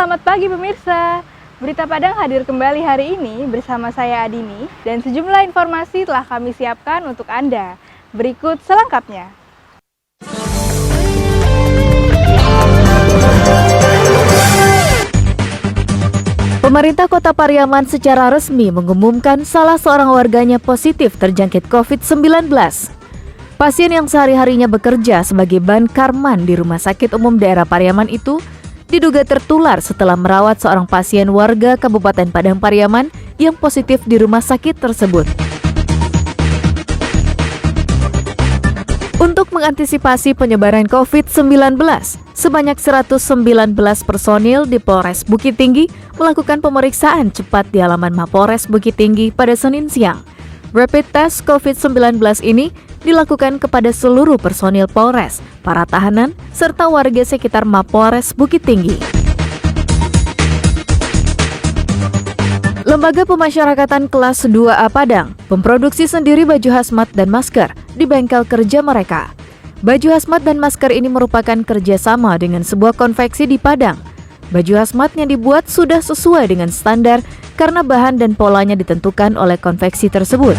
Selamat pagi pemirsa. Berita Padang hadir kembali hari ini bersama saya Adini dan sejumlah informasi telah kami siapkan untuk Anda. Berikut selengkapnya. Pemerintah Kota Pariaman secara resmi mengumumkan salah seorang warganya positif terjangkit COVID-19. Pasien yang sehari-harinya bekerja sebagai bankarman di Rumah Sakit Umum Daerah Pariaman itu diduga tertular setelah merawat seorang pasien warga Kabupaten Padang Pariaman yang positif di rumah sakit tersebut. Untuk mengantisipasi penyebaran COVID-19, sebanyak 119 personil di Polres Bukit Tinggi melakukan pemeriksaan cepat di halaman Mapolres Bukit Tinggi pada Senin siang. Rapid test COVID-19 ini dilakukan kepada seluruh personil Polres, para tahanan, serta warga sekitar Mapolres Bukit Tinggi. Lembaga Pemasyarakatan Kelas 2A Padang memproduksi sendiri baju hazmat dan masker di bengkel kerja mereka. Baju hazmat dan masker ini merupakan kerjasama dengan sebuah konveksi di Padang. Baju hazmat yang dibuat sudah sesuai dengan standar karena bahan dan polanya ditentukan oleh konveksi tersebut.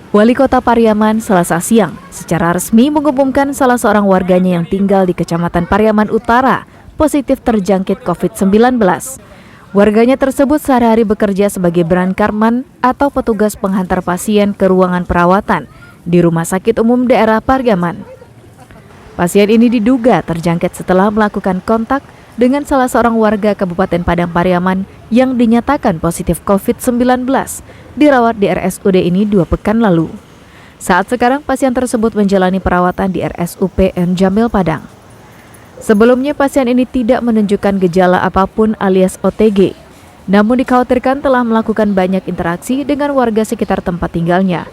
Wali Kota Pariaman Selasa siang secara resmi mengumumkan salah seorang warganya yang tinggal di Kecamatan Pariaman Utara positif terjangkit COVID-19. Warganya tersebut sehari-hari bekerja sebagai brankarman atau petugas penghantar pasien ke ruangan perawatan di Rumah Sakit Umum Daerah Pariaman. Pasien ini diduga terjangkit setelah melakukan kontak dengan salah seorang warga Kabupaten Padang Pariaman yang dinyatakan positif COVID-19, dirawat di RSUD ini 2 pekan lalu. Saat sekarang pasien tersebut menjalani perawatan di RSUP M. Jamil Padang. Sebelumnya pasien ini tidak menunjukkan gejala apapun alias OTG, namun dikhawatirkan telah melakukan banyak interaksi dengan warga sekitar tempat tinggalnya.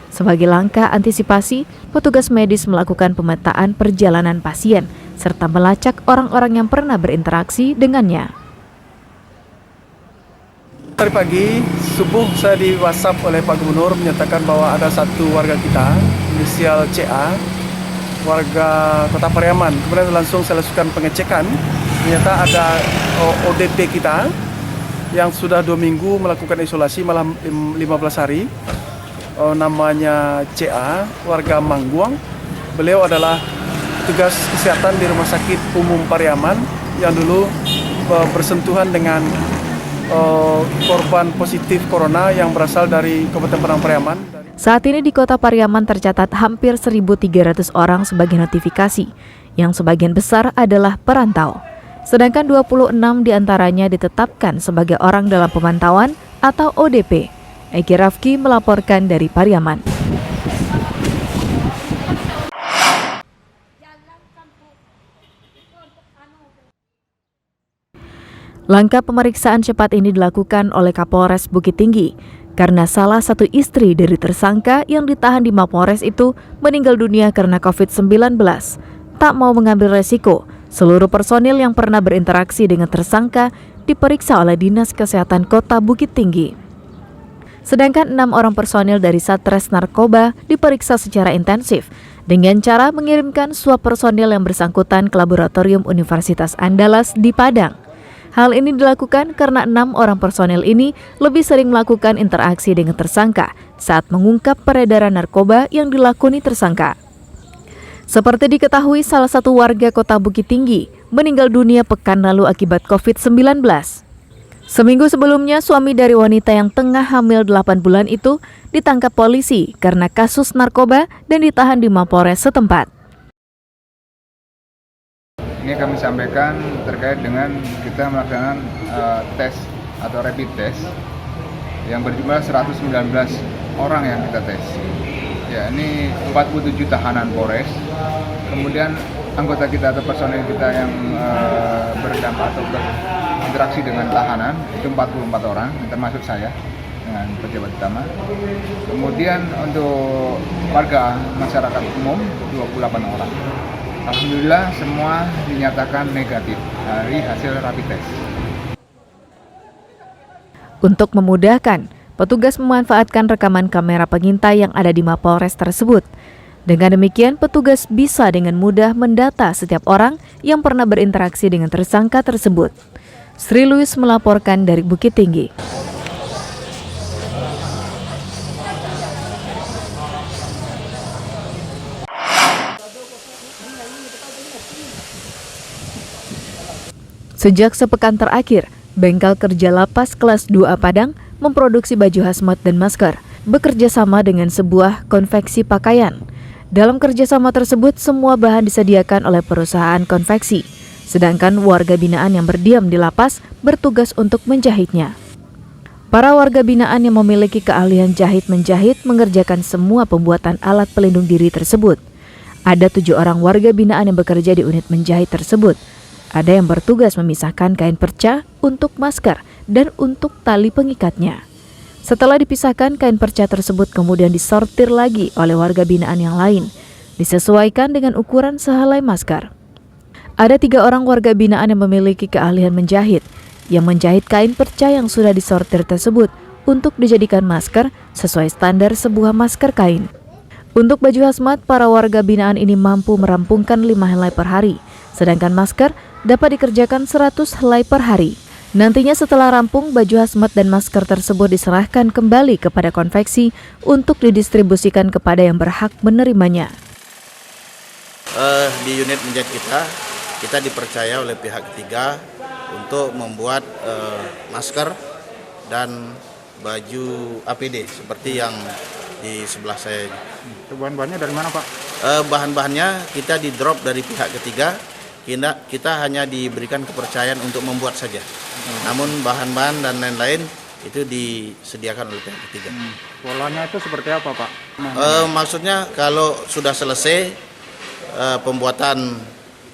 Sebagai langkah antisipasi, petugas medis melakukan pemetaan perjalanan pasien serta melacak orang-orang yang pernah berinteraksi dengannya. Tadi pagi, subuh saya di WhatsApp oleh Pak Gubernur menyatakan bahwa ada satu warga kita, inisial CA, warga Kota Pariaman. Kemudian langsung saya lakukan pengecekan, ternyata ada ODP kita yang sudah 2 minggu melakukan isolasi, malah 15 hari. Namanya CA, warga Mangguang. Beliau adalah petugas kesehatan di Rumah Sakit Umum Pariaman yang dulu bersentuhan dengan korban positif corona yang berasal dari Kabupaten Padang Pariaman. Saat ini di Kota Pariaman tercatat hampir 1.300 orang sebagai notifikasi, yang sebagian besar adalah perantau. Sedangkan 26 diantaranya ditetapkan sebagai orang dalam pemantauan atau ODP. Egi Rafki melaporkan dari Pariaman. Langkah pemeriksaan cepat ini dilakukan oleh Kapolres Bukit Tinggi karena salah satu istri dari tersangka yang ditahan di Mapolres itu meninggal dunia karena COVID-19. Tak mau mengambil resiko, seluruh personil yang pernah berinteraksi dengan tersangka diperiksa oleh Dinas Kesehatan Kota Bukit Tinggi. Sedangkan 6 orang personil dari Satres Narkoba diperiksa secara intensif dengan cara mengirimkan swab personil yang bersangkutan ke Laboratorium Universitas Andalas di Padang. Hal ini dilakukan karena 6 orang personel ini lebih sering melakukan interaksi dengan tersangka saat mengungkap peredaran narkoba yang dilakoni tersangka. Seperti diketahui, salah satu warga Kota Bukit Tinggi meninggal dunia pekan lalu akibat COVID-19. Seminggu sebelumnya, suami dari wanita yang tengah hamil 8 bulan itu ditangkap polisi karena kasus narkoba dan ditahan di Mapolres setempat. Ini kami sampaikan terkait dengan kita melaksanakan tes atau rapid test yang berjumlah 119 orang yang kita tes. Ya, ini 47 tahanan Polres. Kemudian anggota kita atau personil kita yang berdampak atau berinteraksi dengan tahanan itu 44 orang, termasuk saya dengan pejabat utama. Kemudian untuk warga masyarakat umum 28 orang. Alhamdulillah semua dinyatakan negatif dari hasil rapid test. Untuk memudahkan, Petugas memanfaatkan rekaman kamera pengintai yang ada di Mapolres tersebut. Dengan demikian, petugas bisa dengan mudah mendata setiap orang yang pernah berinteraksi dengan tersangka tersebut. Sri Louis melaporkan dari Bukit Tinggi. Sejak sepekan terakhir, bengkel kerja lapas kelas 2A Padang memproduksi baju hazmat dan masker, bekerja sama dengan sebuah konveksi pakaian. Dalam kerjasama tersebut, semua bahan disediakan oleh perusahaan konveksi, sedangkan warga binaan yang berdiam di lapas bertugas untuk menjahitnya. Para warga binaan yang memiliki keahlian jahit-menjahit mengerjakan semua pembuatan alat pelindung diri tersebut. Ada 7 orang warga binaan yang bekerja di unit menjahit tersebut. Ada yang bertugas memisahkan kain perca untuk masker dan untuk tali pengikatnya. Setelah dipisahkan, kain perca tersebut kemudian disortir lagi oleh warga binaan yang lain, disesuaikan dengan ukuran sehelai masker. Ada 3 orang warga binaan yang memiliki keahlian menjahit, yang menjahit kain perca yang sudah disortir tersebut untuk dijadikan masker sesuai standar sebuah masker kain. Untuk baju hazmat, para warga binaan ini mampu merampungkan 5 helai per hari, sedangkan masker dapat dikerjakan 100 helai per hari. Nantinya setelah rampung, baju hazmat dan masker tersebut diserahkan kembali kepada konveksi untuk didistribusikan kepada yang berhak menerimanya. Di unit menjahit kita dipercaya oleh pihak ketiga untuk membuat masker dan baju APD seperti yang di sebelah saya. Bahan-bahannya dari mana, Pak? Bahan-bahannya kita di drop dari pihak ketiga. Kita hanya diberikan kepercayaan untuk membuat saja. Namun bahan-bahan dan lain-lain itu disediakan oleh pihak ketiga. Polanya itu seperti apa, Pak? Maksudnya kalau sudah selesai pembuatan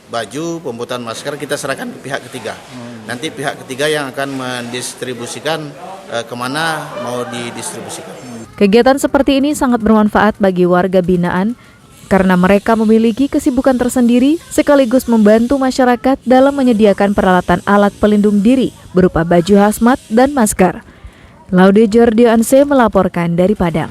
baju, pembuatan masker, kita serahkan ke pihak ketiga. Nanti pihak ketiga yang akan mendistribusikan kemana mau didistribusikan. Kegiatan seperti ini sangat bermanfaat bagi warga binaan karena mereka memiliki kesibukan tersendiri sekaligus membantu masyarakat dalam menyediakan peralatan alat pelindung diri berupa baju hazmat dan masker. Laude Jordianse melaporkan dari Padang.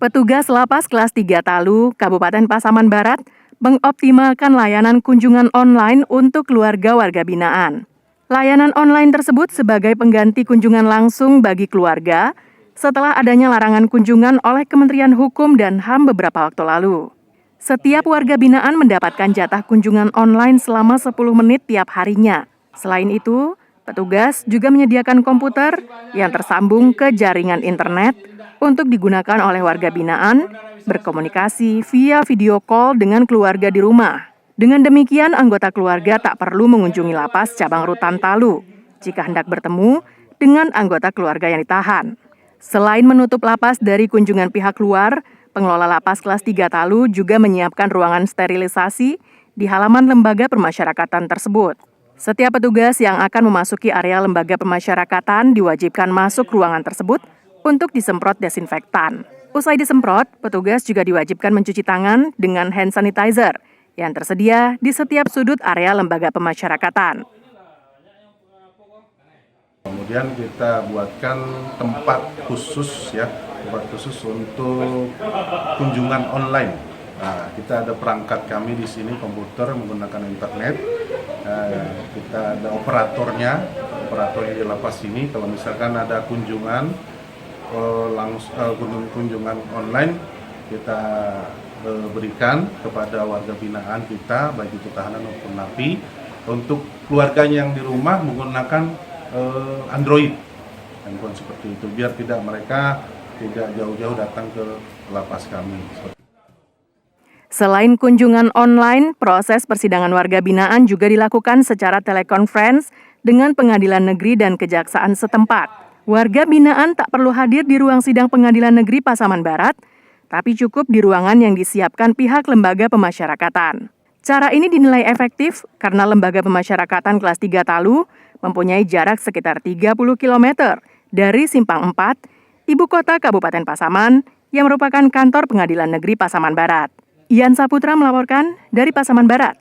Petugas Lapas Kelas 3 Talu, Kabupaten Pasaman Barat, mengoptimalkan layanan kunjungan online untuk keluarga warga binaan. Layanan online tersebut sebagai pengganti kunjungan langsung bagi keluarga setelah adanya larangan kunjungan oleh Kementerian Hukum dan HAM beberapa waktu lalu. Setiap warga binaan mendapatkan jatah kunjungan online selama 10 menit tiap harinya. Selain itu, petugas juga menyediakan komputer yang tersambung ke jaringan internet untuk digunakan oleh warga binaan berkomunikasi via video call dengan keluarga di rumah. Dengan demikian, anggota keluarga tak perlu mengunjungi lapas cabang rutan Talu jika hendak bertemu dengan anggota keluarga yang ditahan. Selain menutup lapas dari kunjungan pihak luar, pengelola lapas kelas 3 Talu juga menyiapkan ruangan sterilisasi di halaman lembaga pemasyarakatan tersebut. Setiap petugas yang akan memasuki area lembaga pemasyarakatan diwajibkan masuk ruangan tersebut untuk disemprot desinfektan. Usai disemprot, petugas juga diwajibkan mencuci tangan dengan hand sanitizer yang tersedia di setiap sudut area lembaga pemasyarakatan. Kemudian kita buatkan tempat khusus untuk kunjungan online. Nah, kita ada perangkat kami di sini, komputer menggunakan internet. Kita ada operatornya di lapas ini. Kalau misalkan ada kunjungan kunjungan online, kita berikan kepada warga binaan kita, baik itu tahanan maupun napi, untuk keluarganya yang di rumah menggunakan Android, handphone seperti itu, biar mereka tidak jauh-jauh datang ke lapas kami. Selain kunjungan online, proses persidangan warga binaan juga dilakukan secara telekonferensi dengan pengadilan negeri dan kejaksaan setempat. Warga binaan tak perlu hadir di ruang sidang pengadilan negeri Pasaman Barat, tapi cukup di ruangan yang disiapkan pihak lembaga pemasyarakatan. Cara ini dinilai efektif karena lembaga pemasyarakatan kelas 3 Talu mempunyai jarak sekitar 30 km dari Simpang 4, ibu kota Kabupaten Pasaman, yang merupakan kantor pengadilan negeri Pasaman Barat. Ian Saputra melaporkan dari Pasaman Barat.